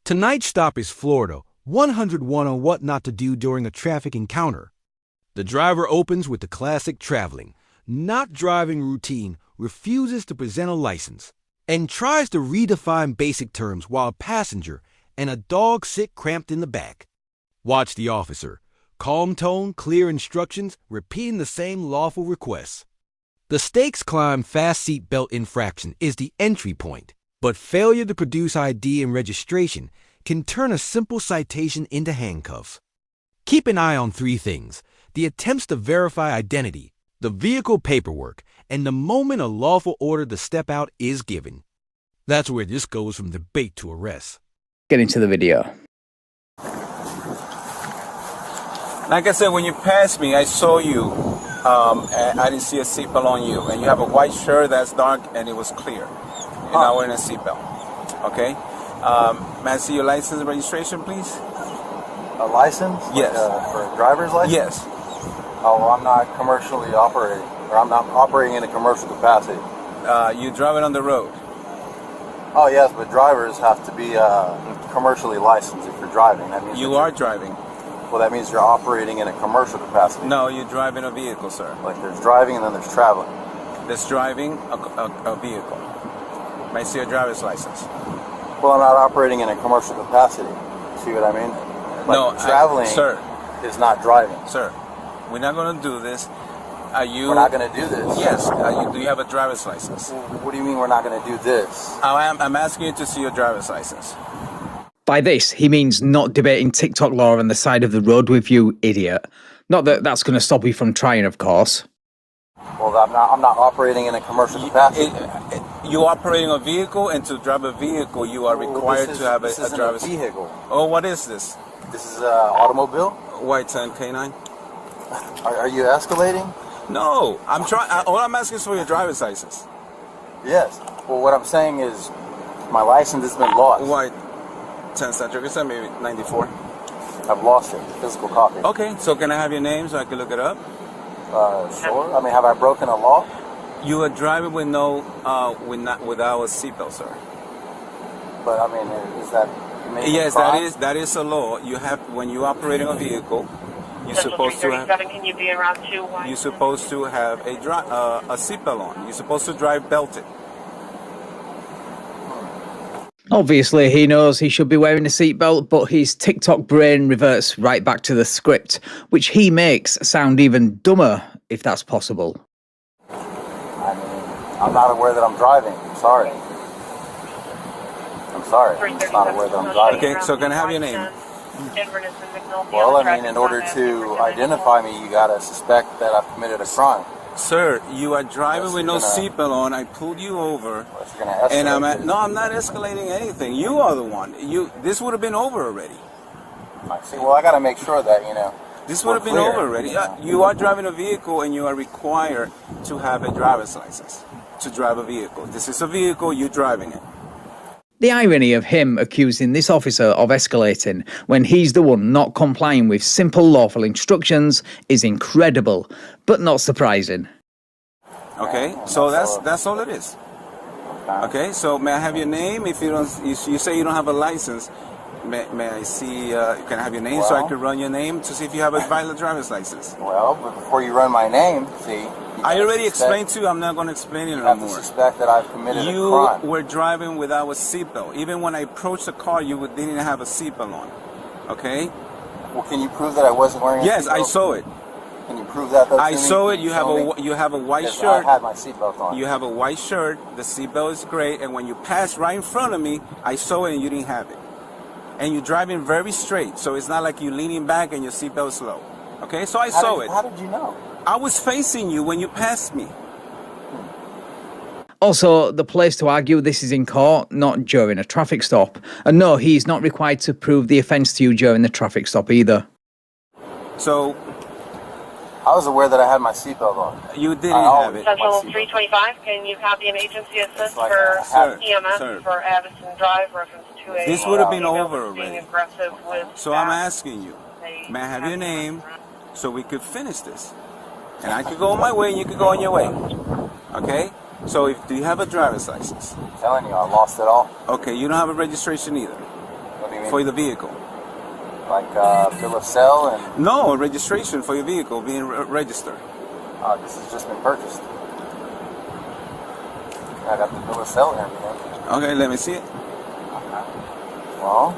Tonight's stop is Florida 101 on what not to do during a traffic encounter. The driver opens with the classic traveling, not driving routine, refuses to present a license, and tries to redefine basic terms while a passenger and a dog sit cramped in the back. Watch the officer. Calm tone, clear instructions, repeating the same lawful requests. The stakes climb fast seat belt infraction is the entry point, but failure to produce ID and registration can turn a simple citation into handcuffs. Keep an eye on three things: the attempts to verify identity, the vehicle paperwork, and the moment a lawful order to step out is given. That's where this goes from debate to arrest. Get into the video. Like I said, when you passed me, I saw you, and I didn't see a seatbelt on you. And you have a white shirt that's dark, and it was clear. You're not wearing a seatbelt. Okay? May I see your license and registration, please? A license? Yes. Like for a driver's license? Yes. Oh, well, I'm not commercially operating, or I'm not operating in a commercial capacity. You drive it on the road. Oh, yes, but drivers have to be commercially licensed if you're driving. That means You are driving. Well, that means you're operating in a commercial capacity. No, you're driving a vehicle, sir. Like there's driving and then there's traveling. That's driving a vehicle. May I see a driver's license? Well, I'm not operating in a commercial capacity. See what I mean? Like No, traveling sir. is not driving. Sir, we're not going to do this. Are you? We're not going to do this. Yes. Do you have a driver's license? What do you mean we're not going to do this? I'm asking you to see your driver's license. By this, he means not debating TikTok law on the side of the road with you, idiot. Not that that's going to stop you from trying, of course. Well, I'm not operating in a commercial capacity. You're operating a vehicle, and to drive a vehicle, you are required to have a driver's vehicle. Oh, what is this? This is an automobile? White 10 K9. Are you escalating? No, I'm trying. All I'm asking is for your driver's license. Yes. Well, what I'm saying is my license has been lost. White 10 Centric. Is that maybe 94? I've lost it. Physical copy. Okay, so can I have your name so I can look it up? Sure. I mean, have I broken a law? You are driving with no, without a seatbelt, sir. But I mean, is that? Yes, that is a law. You have, when you're operating a vehicle, you're supposed to have. Can you be around 2? You're supposed to have a seatbelt on. You're supposed to drive belted. Obviously, he knows he should be wearing a seatbelt, but his TikTok brain reverts right back to the script, which he makes sound even dumber, if that's possible. I mean, I'm not aware that I'm driving. I'm sorry. I'm not aware that I'm driving. Okay, so can I have your name? Well, I mean, in order to identify me, you gotta suspect that I've committed a crime. Sir, you are driving with no seatbelt on. I pulled you over, and I'm not escalating anything. You are the one. This would have been over already. I see. Well, I gotta make sure that this would have been over already. You are driving a vehicle, and you are required to have a driver's license to drive a vehicle. This is a vehicle. You're driving it. The irony of him accusing this officer of escalating when he's the one not complying with simple lawful instructions is incredible, but not surprising. Okay, so that's all it is. Okay, so may I have your name? If you say you don't have a license, may I see? Can I have your name so I can run your name to see if you have a valid driver's license? Well, but before you run my name, see. I already explained to you. I'm not going to explain it anymore. You have to suspect that I've committed a crime. You were driving without a seatbelt. Even when I approached the car, you didn't have a seatbelt on. Okay? Well, can you prove that I wasn't wearing a seatbelt? Yes, I saw it. Can you prove that? I saw it. You have a white shirt. I had my seatbelt on. You have a white shirt. The seatbelt is great. And when you passed right in front of me, I saw it and you didn't have it. And you're driving very straight, so it's not like you're leaning back and your seatbelt is low. Okay? So I saw it. How did you know? I was facing you when you passed me. Also, the place to argue this is in court, not during a traffic stop. And no, he's not required to prove the offence to you during the traffic stop either. So, I was aware that I had my seatbelt on. You didn't have it. Central 325, can you copy an agency assist for EMS for Addison Drive, reference to a... This would have been over already. Aggressive with so I'm asking you, may I have your name so we could finish this? And I could go on my way and you could go on your way. Okay? So do you have a driver's license? I'm telling you, I lost it all. Okay, you don't have a registration either. What do you mean? for the vehicle? Like bill of sale and... No, registration for your vehicle being registered. This has just been purchased. I got the bill of sale and everything. Okay, let me see it. Well...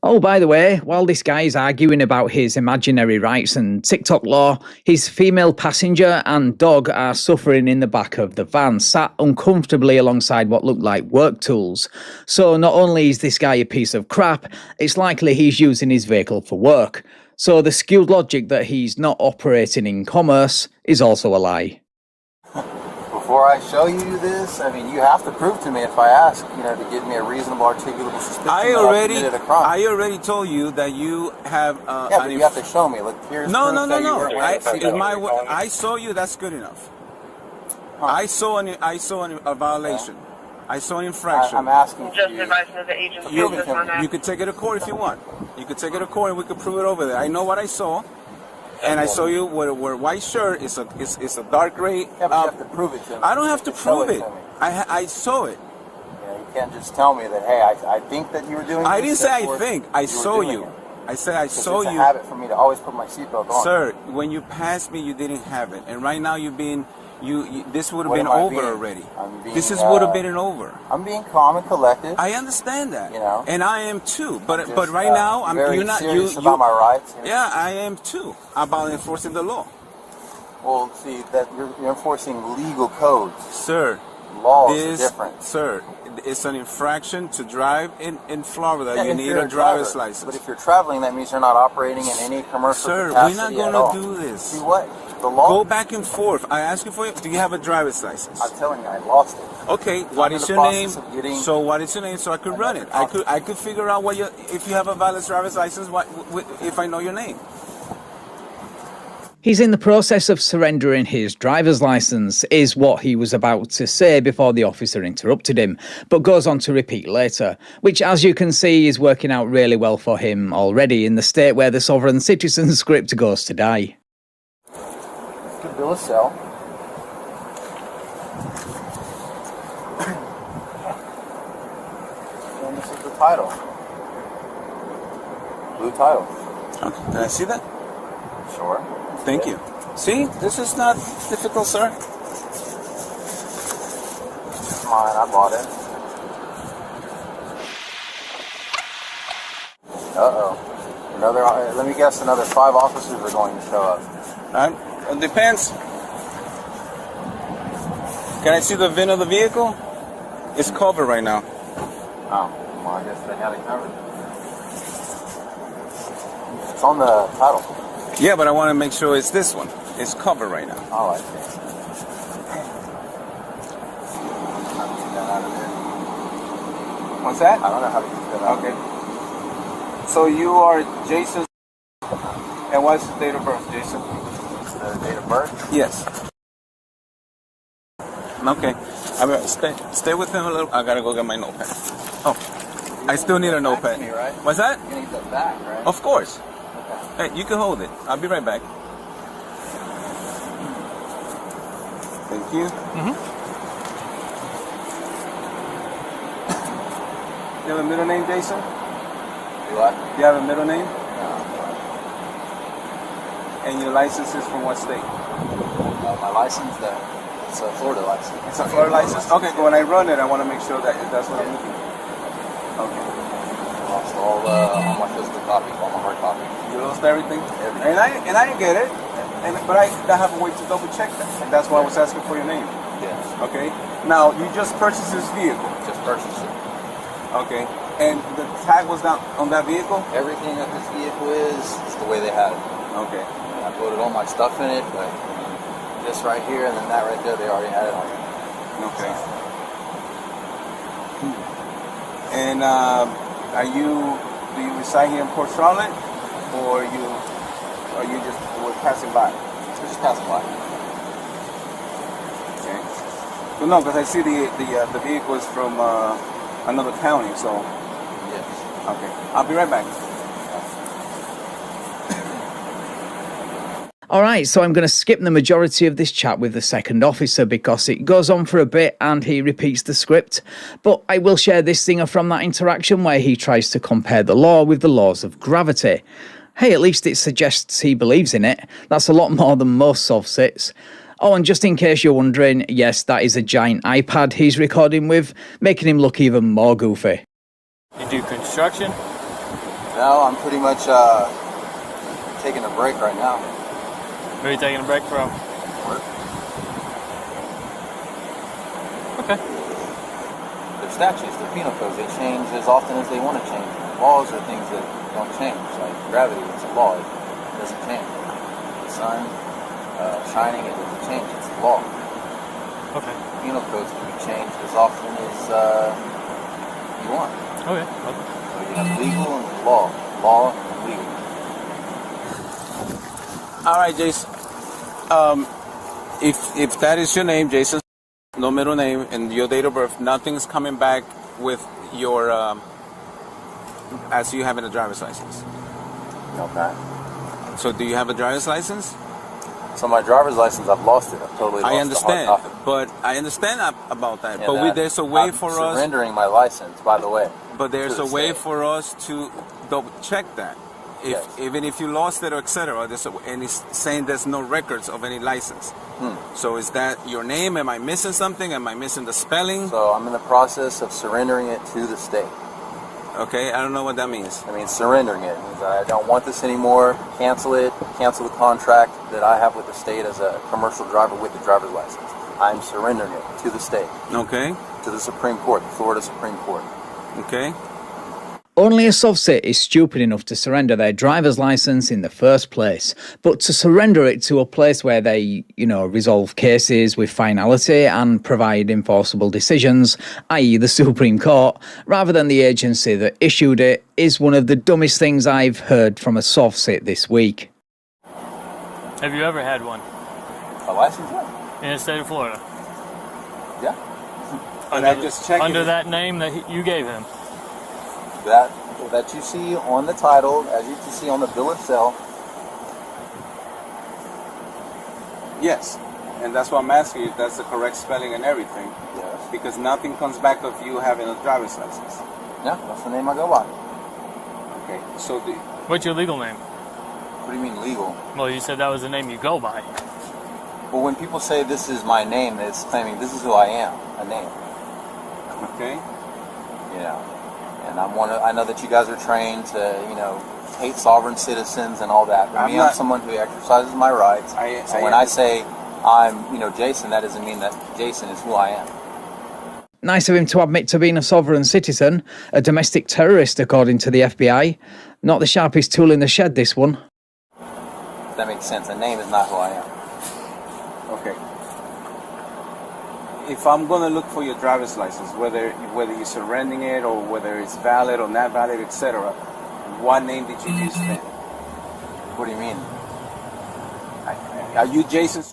Oh, by the way, while this guy is arguing about his imaginary rights and TikTok law, his female passenger and dog are suffering in the back of the van, sat uncomfortably alongside what looked like work tools. So not only is this guy a piece of crap, it's likely he's using his vehicle for work. So the skewed logic that he's not operating in commerce is also a lie. Before I show you this, I mean, you have to prove to me if I ask, you know, to give me a reasonable, articulable suspicion I committed a crime. I already told you that you have... yeah, but you have to show me. Look, here's no. I saw you, that's good enough. Huh. I saw a violation. Okay. I saw an infraction. I'm asking just advising the agency you could take it to court if you want. You could take it to court and we could prove it over there. I know what I saw. And I saw you with a white shirt. It's a dark gray. Yeah, but you have to prove it to me. I don't have to prove it. I saw it. Yeah, you can't just tell me that. Hey, I think that you were doing. I didn't say I think. I saw you. I said I saw you. It's a habit for me to always put my seatbelt on. Sir, when you passed me, you didn't have it, and right now you're being. This would have been over already. This would have been over. I'm being calm and collected. I understand that. You know, and I am too. But right now, you're not serious about my rights. You know? Yeah, I am too about enforcing the law. Well, see that you're enforcing legal codes, sir. Laws are different, sir. It's an infraction to drive in Florida. Yeah, you need a driver's license. But if you're traveling, that means you're not operating in any commercial capacity. Sir, we're not going to do this. See what? The law? Go back and forth. I ask you for it. Do you have a driver's license? I'm telling you, I lost it. Okay. What is your name? So what is your name? So I could run it. I could figure out if you have a valid driver's license. If I know your name. He's in the process of surrendering his driver's license, is what he was about to say before the officer interrupted him, but goes on to repeat later, which, as you can see, is working out really well for him already in the state where the sovereign citizen script goes to die. Good bill of sale. And this is the title. Blue title. Okay. Can I see that? Sure. Thank you. See, this is not difficult, sir. It's mine. I bought it. Uh-oh. Another. Let me guess. Another 5 officers are going to show up. It depends. Can I see the VIN of the vehicle? It's covered right now. Oh, well, I guess they had it covered. It's on the title. Yeah, but I want to make sure it's this one. It's covered right now. Oh, I see. What's that? I don't know how to use that. Okay. So you are Jason. And what's the date of birth, Jason? The date of birth? Yes. Okay. Stay with him a little. I gotta go get my notepad. Oh, I still need a notepad. Me, right? What's that? You need the back, right? Of course. Okay. Hey, you can hold it. I'll be right back. Thank you. You have a middle name, Jason? You what? You have a middle name? No. And your license is from what state? My license, it's a Florida license. It's a Florida license? Okay, when I run it, I want to make sure that that's what I'm looking for. Okay. I lost all my physical copies, all my hard copies. You lost everything? And I get it. But I have a way to double check that. And that's why I was asking for your name. Yes. Okay. Now, you just purchased this vehicle. Just purchased it. Okay. And the tag was not on that vehicle? Everything that this vehicle is the way they had it. Okay. And I loaded all my stuff in it, but this right here and then that right there, they already had it on it. Okay. And do you reside here in Port Charlotte, or you just were passing by? Just passing by. Okay. Well, no, because I see the vehicle is from another county, so. Yes. Okay. I'll be right back. All right, so I'm going to skip the majority of this chat with the second officer because it goes on for a bit and he repeats the script. But I will share this singer from that interaction where he tries to compare the law with the laws of gravity. Hey, at least it suggests he believes in it. That's a lot more than most soft sits. Oh, and just in case you're wondering, yes, that is a giant iPad he's recording with, making him look even more goofy. You do construction? No, I'm pretty much taking a break right now. Where are you taking a break from? Work. Okay. They're statutes, they're penal codes. They change as often as they want to change. Laws are things that don't change. Like gravity, it's a law. It doesn't change. The sun shining, it doesn't change. It's a law. Okay. Penal codes can be changed as often as you want. Okay. So you have legal and law. Law and legal. All right, Jason. If that is your name, Jason, no middle name, and your date of birth, nothing's coming back with your as you having a driver's license. Okay. So do you have a driver's license? So my driver's license, I've lost it. I've totally lost I understand, the hard copy. but I understand about that. And But there's a way I'm for us. surrendering my license, by the way. But there's to a the way state. for us to double check that. Yes. Even if you lost it or etc. And it's saying there's no records of any license. So is that your name? Am I missing something? Am I missing the spelling? So I'm in the process of surrendering it to the state. Okay, I don't know what that means. I mean, surrendering it means that I don't want this anymore. Cancel it. Cancel the contract that I have with the state as a commercial driver with the driver's license. I'm surrendering it to the state. Okay. To the Supreme Court, the Florida Supreme Court. Okay. Only a soft sit is stupid enough to surrender their driver's license in the first place, but to surrender it to a place where they, resolve cases with finality and provide enforceable decisions, i.e. the Supreme Court, rather than the agency that issued it, is one of the dumbest things I've heard from a soft sit this week. Have you ever had one? A license? Yeah. In the state of Florida? Yeah. Under that name that you gave him? That you see on the title, as you can see on the bill of sale. Yes, and that's why I'm asking you if that's the correct spelling and everything. Yes. Because nothing comes back of you having a driver's license. Yeah, that's the name I go by. Okay, so what's your legal name? What do you mean legal? Well, you said that was the name you go by. Well, when people say this is my name, it's claiming this is who I am, a name. Okay. And I know that you guys are trained to, hate sovereign citizens and all that. But I'm someone who exercises my rights. So when I say I'm, Jason, that doesn't mean that Jason is who I am. Nice of him to admit to being a sovereign citizen, a domestic terrorist according to the FBI. Not the sharpest tool in the shed, this one. If that makes sense. A name is not who I am. Okay. If I'm going to look for your driver's license, whether you're surrendering it or whether it's valid or not valid, etc., what name did you use then? What do you mean? Are you Jason?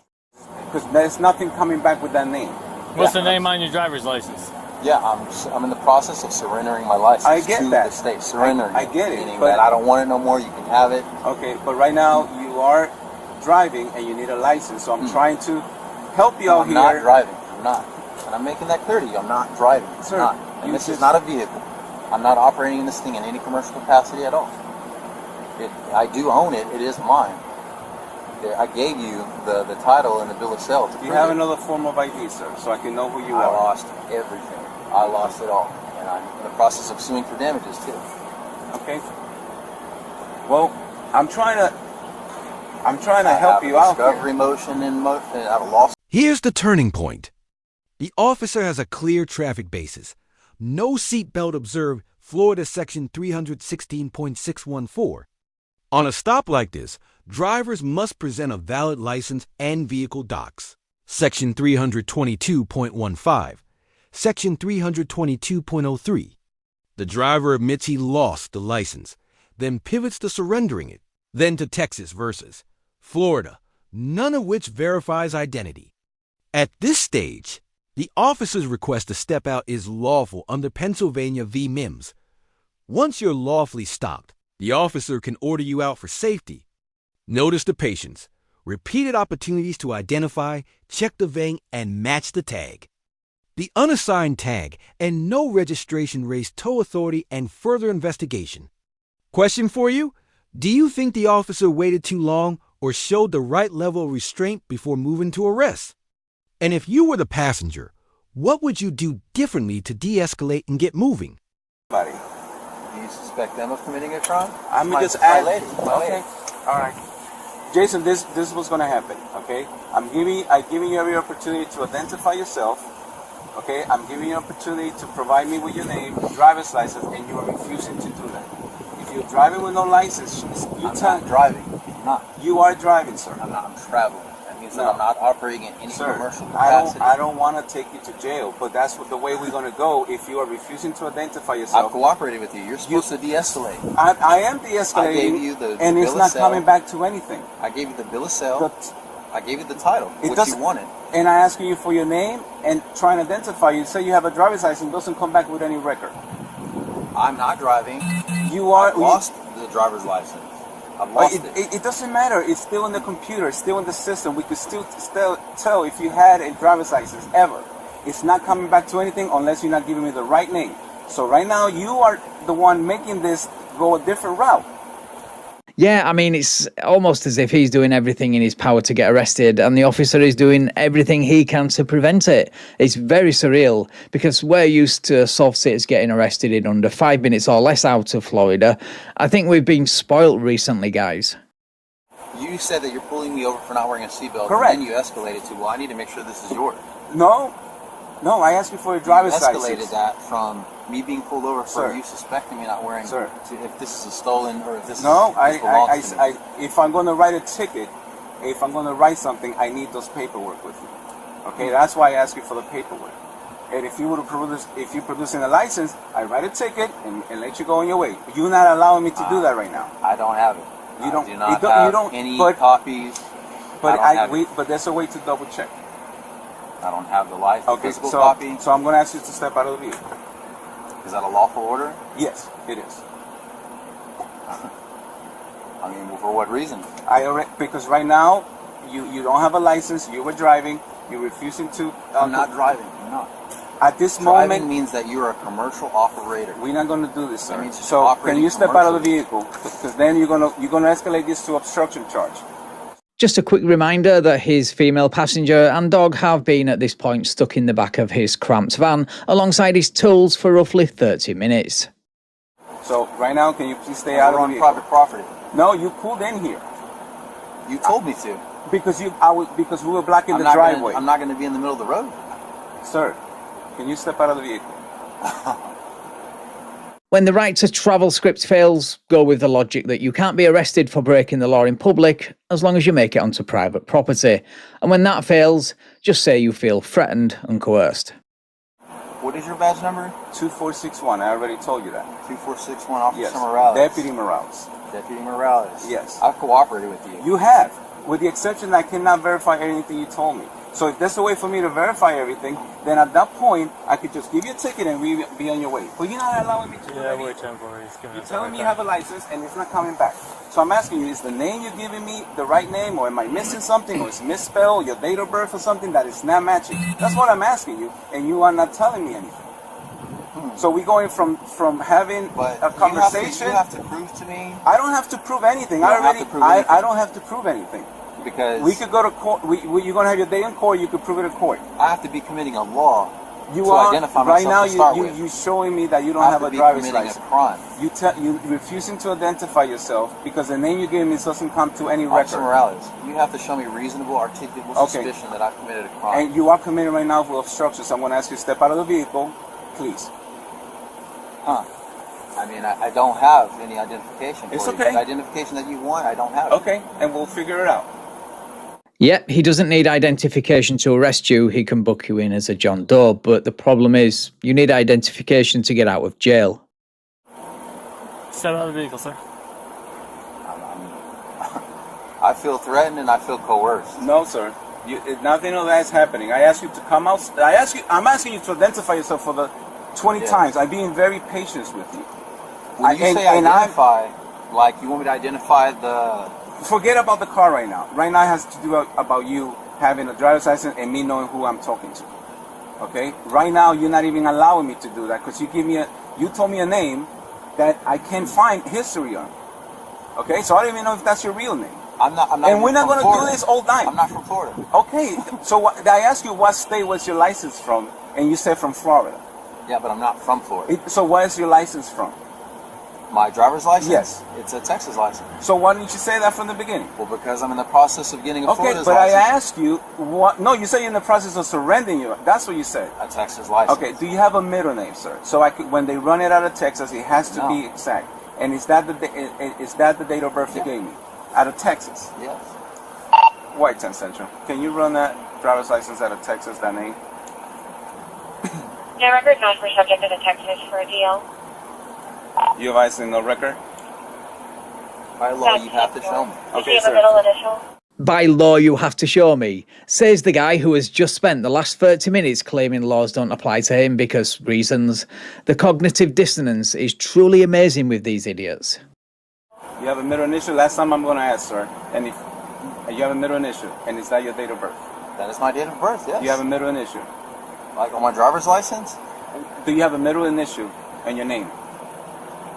Because there's nothing coming back with that name. What's the name on your driver's license? Yeah, I'm in the process of surrendering my license I get to that. the state. Surrendering I get it. Meaning that I don't want it no more, you can have it. Okay, but right now you are driving and you need a license, so I'm trying to help you out here. I'm not driving. I'm not. And I'm making that clear to you. I'm not driving. Sir, not. And this is not a vehicle. I'm not operating this thing in any commercial capacity at all. I do own it. It is mine. I gave you the title and the bill of sale. Do you have another form of ID, sir, so I can know who you are? I lost everything. I lost it all. And I'm in the process of suing for damages, too. Okay. Well, I'm trying to help you out here. Discovery motion in motion. I've lost. Here's the turning point. The officer has a clear traffic basis. No seatbelt observed, Florida Section 316.614. On a stop like this, drivers must present a valid license and vehicle docs. Section 322.15. Section 322.03. The driver admits he lost the license, then pivots to surrendering it, then to Texas versus Florida, none of which verifies identity. At this stage, the officer's request to step out is lawful under Pennsylvania v. Mims. Once you're lawfully stopped, the officer can order you out for safety. Notice the patience. repeated opportunities to identify, check the VIN, and match the tag. The unassigned tag and no registration raised tow authority and further investigation. Question for you: do you think the officer waited too long or showed the right level of restraint before moving to arrest? And if you were the passenger, what would you do differently to de-escalate and get moving? Do you suspect them of committing a crime? I'm just asking. Okay. All right. Jason, this is what's going to happen. Okay. I'm giving you every opportunity to identify yourself. Okay. I'm giving you an opportunity to provide me with your name, driver's license, and you are refusing to do that. If you're driving with no license, I'm not driving. I'm not. You are driving, sir. I'm not. I'm traveling. That means that I'm not operating in any commercial capacity. I don't want to take you to jail, but that's the way we're going to go if you are refusing to identify yourself. I've cooperated with you. You're supposed to de-escalate. I am de-escalating. I gave you the and it's not coming back to anything. I gave you the bill of sale. I gave you the title, which you wanted. And I asked you for your name and trying to identify you. Say you have a driver's license, doesn't come back with any record. I'm not driving. I've lost the driver's license. I've lost it. It doesn't matter. It's still in the computer. It's still in the system. We could still tell if you had a driver's license ever. It's not coming back to anything unless you're not giving me the right name. So right now, you are the one making this go a different route. Yeah, I mean, it's almost as if he's doing everything in his power to get arrested and the officer is doing everything he can to prevent it. It's very surreal because we're used to soft sits getting arrested in under 5 minutes or less out of Florida. I think we've been spoilt recently, guys. You said that you're pulling me over for not wearing a seatbelt. Correct. And then you escalated to, well, I need to make sure this is yours. No, I asked you for a driver's license. You escalated that from me being pulled over for you suspecting me not wearing, to if this is a stolen or if this belongs to me. If I'm going to write a ticket, if I'm going to write something, I need those paperwork with me. Okay, that's why I ask you for the paperwork. And if you were to producing a license, I write a ticket and let you go on your way. You're not allowing me to do that right now. I don't have it. You don't. Do not have any copies. But there's a way to double check. I don't have the license, physical copy. So I'm going to ask you to step out of the vehicle. Is that a lawful order? Yes, it is. I mean, for what reason? Because right now, you don't have a license, you were driving, you're refusing to... I'm not driving, I'm not. At this moment... Driving means that you're a commercial operator. We're not going to do this, sir. That means so can you step out of the vehicle? Because then you're gonna escalate this to obstruction charge. Just a quick reminder that his female passenger and dog have been at this point stuck in the back of his cramped van alongside his tools for roughly 30 minutes. So right now, can you please stay out of the vehicle? Private property. No, you pulled in here. You told me to. Because we were blocking the driveway. I'm not going to be in the middle of the road. Sir, can you step out of the vehicle? When the right to travel script fails, go with the logic that you can't be arrested for breaking the law in public as long as you make it onto private property. And when that fails, just say you feel threatened and coerced. What is your badge number? 2461. I already told you that. 2461, Officer yes. Morales. Deputy Morales. Deputy Morales. Yes. I've cooperated with you. You have. With the exception that I cannot verify anything you told me. So if there's a way for me to verify everything, then at that point, I could just give you a ticket and be on your way. But you're not allowing me to do that. We're temporary. You're telling me you have a license and it's not coming back. So I'm asking you, is the name you're giving me the right name, or am I missing something, or it's misspelled, your date of birth or something that is not matching? That's what I'm asking you, and you are not telling me anything. So we're going from having a conversation. You have to prove to me. I don't have to prove anything. I don't have to prove anything. Because we could go to court. You're going to have your day in court. You could prove it in court. I have to be committing a law to identify myself. Right now, you're showing me that you don't have a driver's license. A crime. You refusing to identify yourself because the name you gave me doesn't come to any Officer record. Morales, you have to show me reasonable, articulable suspicion that I've committed a crime. And you are committed right now for obstruction. So I'm going to ask you to step out of the vehicle, please. I mean, I don't have any identification. It's for okay. The identification that you want, I don't have. Okay, and we'll figure it out. Yep, he doesn't need identification to arrest you. He can book you in as a John Doe. But the problem is, you need identification to get out of jail. Step out of the vehicle, sir. I feel threatened and I feel coerced. No, sir. Nothing of that is happening. I ask you to come out. I'm asking you to identify yourself for the 20 times. I'm being very patient with you. When you say identify, like you want me to identify the forget about the car right now. Right now it has to do about you having a driver's license and me knowing who I'm talking to. Okay? Right now you're not even allowing me to do that because you told me a name that I can't find history on. Okay? So I don't even know if that's your real name. I'm not. And we're not going to do this all night. I'm not from Florida. Okay. So I asked you what state was your license from, and you said from Florida. Yeah, but I'm not from Florida. So where is your license from? My driver's license? Yes. It's a Texas license. So why didn't you say that from the beginning? Well, because I'm in the process of getting a Florida's but license. I asked you what. No, you said you're in the process of surrendering you. That's what you said. A Texas license. Okay. Do you have a middle name, sir? So when they run it out of Texas, it has to be exact. And is that the date of birth you gave me? Out of Texas? Yes. White 10 Central. Can you run that driver's license out of Texas, that name? No record not for subject to the Texas for a deal. You have license, no record? By law, you have to show me. Okay, you have a middle initial? By law, you have to show me, says the guy who has just spent the last 30 minutes claiming laws don't apply to him because reasons. The cognitive dissonance is truly amazing with these idiots. You have a middle initial? Last time I'm going to ask, sir. And if you have a middle initial, and is that your date of birth? That is my date of birth, yes. You have a middle initial? Like on my driver's license? Do you have a middle initial in your name?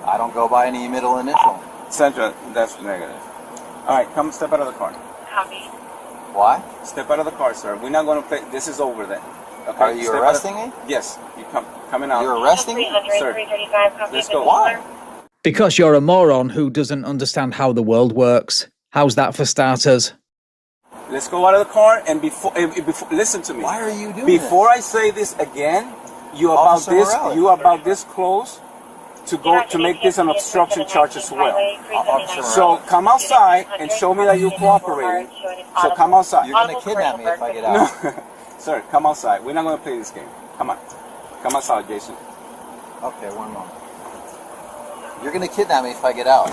I don't go by any middle initial. Central, that's negative. All right, come step out of the car. Copy. Why? Step out of the car, sir. We're not going to play. This is over then. Okay? Are you arresting me? Yes. You coming out. You're arresting me? Sir. 335, Let's go. Why? Because you're a moron who doesn't understand how the world works. How's that for starters? Let's go out of the car and before listen to me. Why are you doing Before this? I say this again, you're Officer about this. Morales. You are about this close to make this an obstruction charge as well. So come outside and show me that you're cooperating. So come outside. You're going to kidnap me if I get out. No, sir, come outside. We're not going to play this game. Come on. Come outside, Jason. Okay, one moment. You're going to kidnap me if I get out.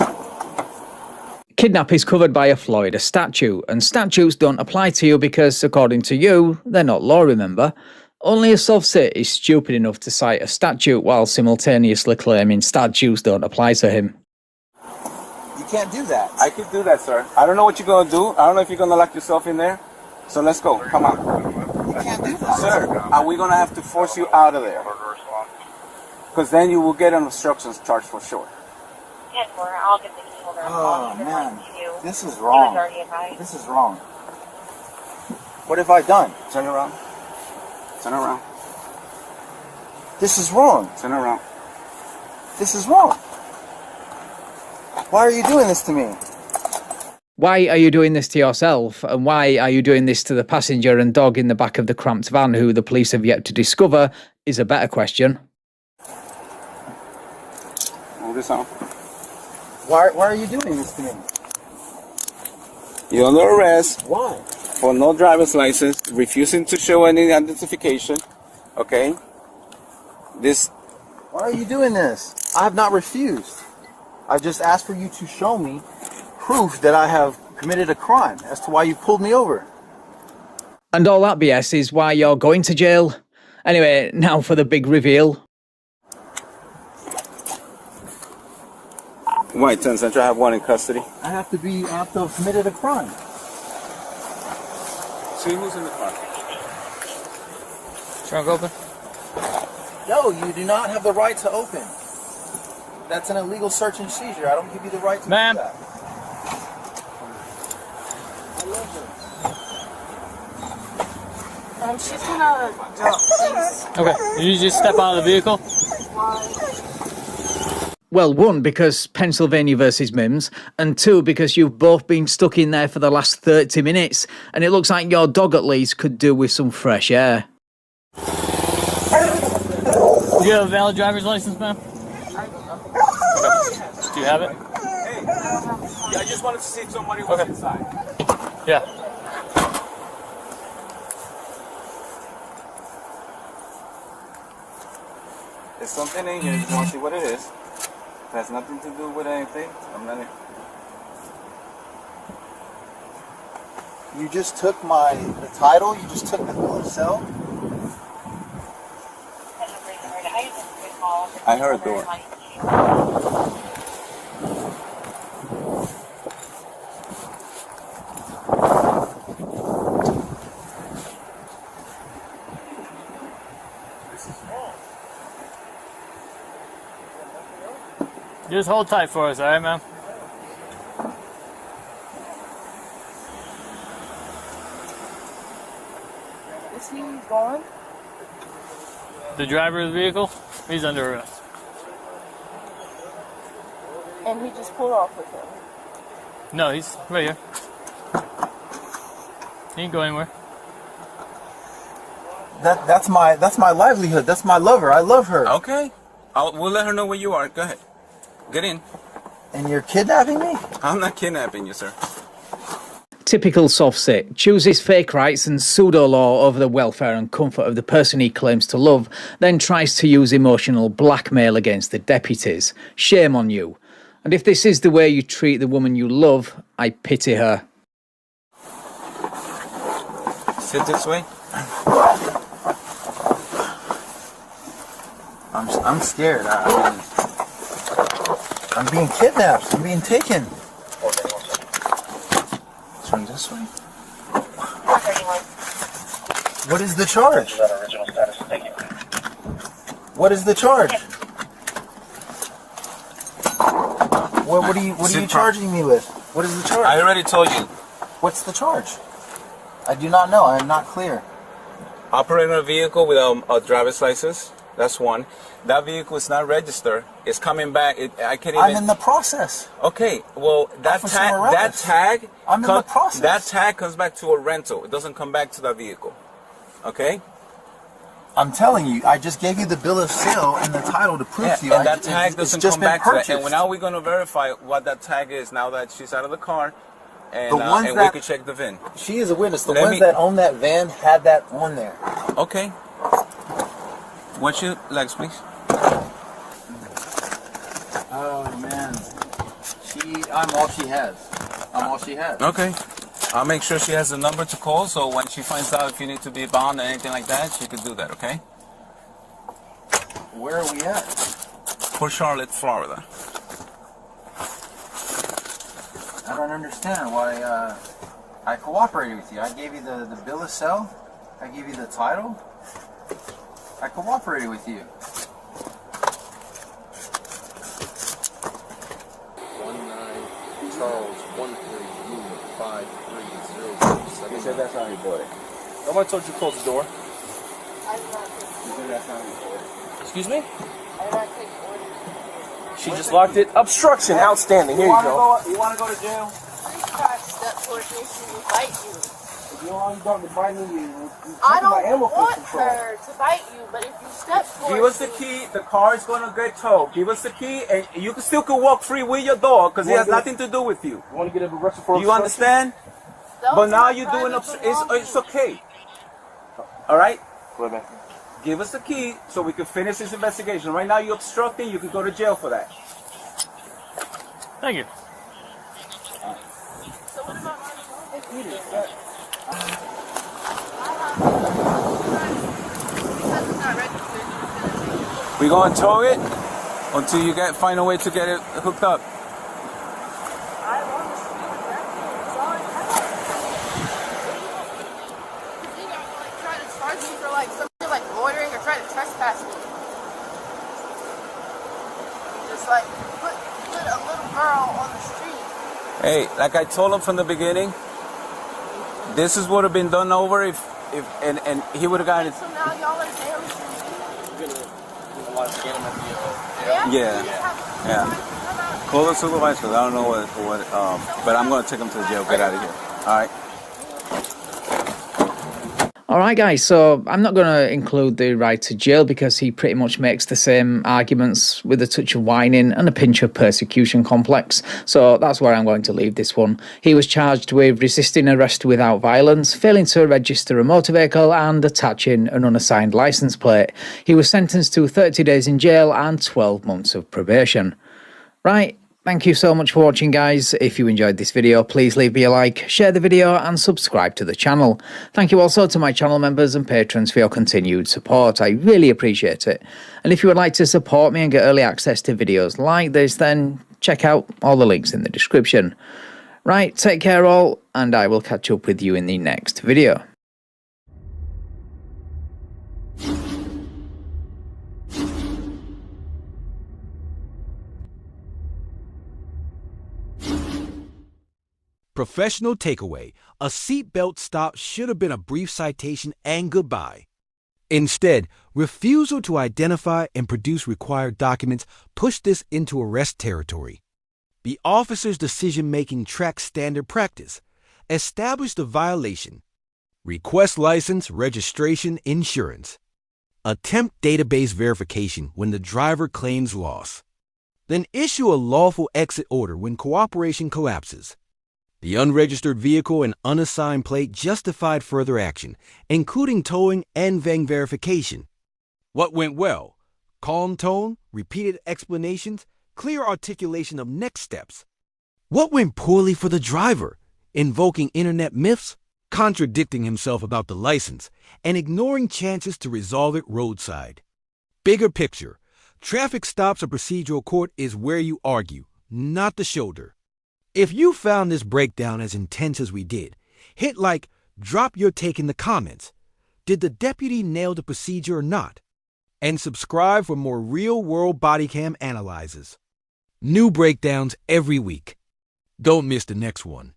Kidnap is covered by a Florida statute, and statutes don't apply to you because, according to you, they're not law, remember? Only a soft-sit is stupid enough to cite a statute while simultaneously claiming statutes don't apply to him. You can't do that. I could do that, sir. I don't know what you're going to do. I don't know if you're going to lock yourself in there. So let's go. Come on. You can't do that. Sir, are we going to have to force you out of there? Because then you will get an obstruction charge for sure. I'll get the key holder. Oh, man. This is wrong. This is wrong. What have I done? Turn around. Turn around. This is wrong. Turn around. This is wrong. Why are you doing this to me? Why are you doing this to yourself? And why are you doing this to the passenger and dog in the back of the cramped van who the police have yet to discover is a better question. Move this on. Why are you doing this to me? You're under arrest. Why? For no driver's license, refusing to show any identification. Okay? Why are you doing this? I have not refused. I've just asked for you to show me proof that I have committed a crime as to why you pulled me over. And all that BS is why you're going to jail. Anyway, now for the big reveal. White 10 Central, I have one in custody. I have to have committed a crime. See who's in the car. Trunk open? No, you do not have the right to open. That's an illegal search and seizure. I don't give you the right to do that. I love her. She's gonna drop, please. Okay, you just step out of the vehicle? Well, one, because Pennsylvania versus Mims, and two, because you've both been stuck in there for the last 30 minutes, and it looks like your dog at least could do with some fresh air. Do you have a valid driver's license, ma'am? Do you have it? Hey, I just wanted to see if somebody was inside. Yeah. There's something in here. You want to see what it is? It has nothing to do with anything. I'm not. You just took the title. You just took the bill of sale. I heard a door. Just hold tight for us, all right, ma'am? Is he gone? The driver of the vehicle, he's under arrest. And he just pulled off with him? No, he's right here. He ain't go anywhere. That's my livelihood. That's my lover. I love her. Okay. We'll let her know where you are. Go ahead. Get in. And you're kidnapping me? I'm not kidnapping you, sir. Typical soft sit, chooses fake rights and pseudo-law over the welfare and comfort of the person he claims to love, then tries to use emotional blackmail against the deputies. Shame on you. And if this is the way you treat the woman you love, I pity her. Sit this way. I'm scared. I'm being kidnapped. I'm being taken. Turn this way. What is the charge? What is the charge? What are you charging me with? What is the charge? I already told you. What's the charge? I do not know. I am not clear. Operating a vehicle without a driver's license. That's one. That vehicle is not registered. It's coming back. I can't even. I'm in the process. Okay. Well, that tag. I'm in the process. That tag comes back to a rental. It doesn't come back to that vehicle. Okay. I'm telling you, I just gave you the bill of sale and the title to prove to you. And that tag doesn't come back to that. And now we're going to verify what that tag is now that she's out of the car. And, and we can check the VIN. She is a witness. The ones that own that van had that on there. Okay. What's your legs, please? Oh, man. I'm all she has. I'm all she has. Okay. I'll make sure she has a number to call, so when she finds out if you need to be bound or anything like that, she could do that, okay? Where are we at? Port Charlotte, Florida. I don't understand why I cooperated with you. I gave you the bill of sale. I gave you the title. I cooperated with you. 19 Charles 13 Union 53007. You said that's how you bought it. Nobody told you to close the door. I did not take You said that's how you bought it. Excuse me? I did not take orders. She just locked it. Obstruction. Outstanding. Here you go. You want to go to jail? Please try to step towards me. She will bite you. You don't want to bite me. I don't want her to bite you, but if you step towards Give us the key. The car is going to get towed. Give us the key, and you can still walk free with your dog because it has nothing to do with you. You want to get arrested for obstruction? You understand? But now you're doing it's okay. All right? Go ahead, man. Give us the key so we can finish this investigation. Right now you're obstructing. You can go to jail for that. Thank you. So what about We're going to tow it until you find a way to get it hooked up. I want to see the record. That's all I have. Because you guys like try to charge me for like something like loitering or trying to trespass me. Just like put a little girl on the street. Hey, like I told him from the beginning, this is what would have been done over if he would have gotten it. So now y'all are daily Yeah. Call the supervisor. I don't know but I'm going to take him to the jail. Get out of here. All right. Alright guys, so I'm not going to include the ride to jail because he pretty much makes the same arguments with a touch of whining and a pinch of persecution complex, so that's where I'm going to leave this one. He was charged with resisting arrest without violence, failing to register a motor vehicle and attaching an unassigned licence plate. He was sentenced to 30 days in jail and 12 months of probation. Right. Thank you so much for watching guys. If you enjoyed this video, please leave me a like, share the video and subscribe to the channel. Thank you also to my channel members and patrons for your continued support. I really appreciate it. And if you would like to support me and get early access to videos like this, then check out all the links in the description. Right, take care all, and I will catch up with you in the next video. Professional takeaway: a seatbelt stop should have been a brief citation and goodbye. Instead, refusal to identify and produce required documents pushed this into arrest territory. The officer's decision-making tracks standard practice. Establish the violation. Request license, registration, insurance. Attempt database verification when the driver claims loss. Then issue a lawful exit order when cooperation collapses. The unregistered vehicle and unassigned plate justified further action, including towing and VAN verification. What went well? Calm tone, repeated explanations, clear articulation of next steps. What went poorly for the driver? Invoking internet myths, contradicting himself about the license, and ignoring chances to resolve it roadside. Bigger picture: traffic stops or procedural court is where you argue, not the shoulder. If you found this breakdown as intense as we did, hit like, drop your take in the comments. Did the deputy nail the procedure or not? And subscribe for more real-world body cam analyzes. New breakdowns every week. Don't miss the next one.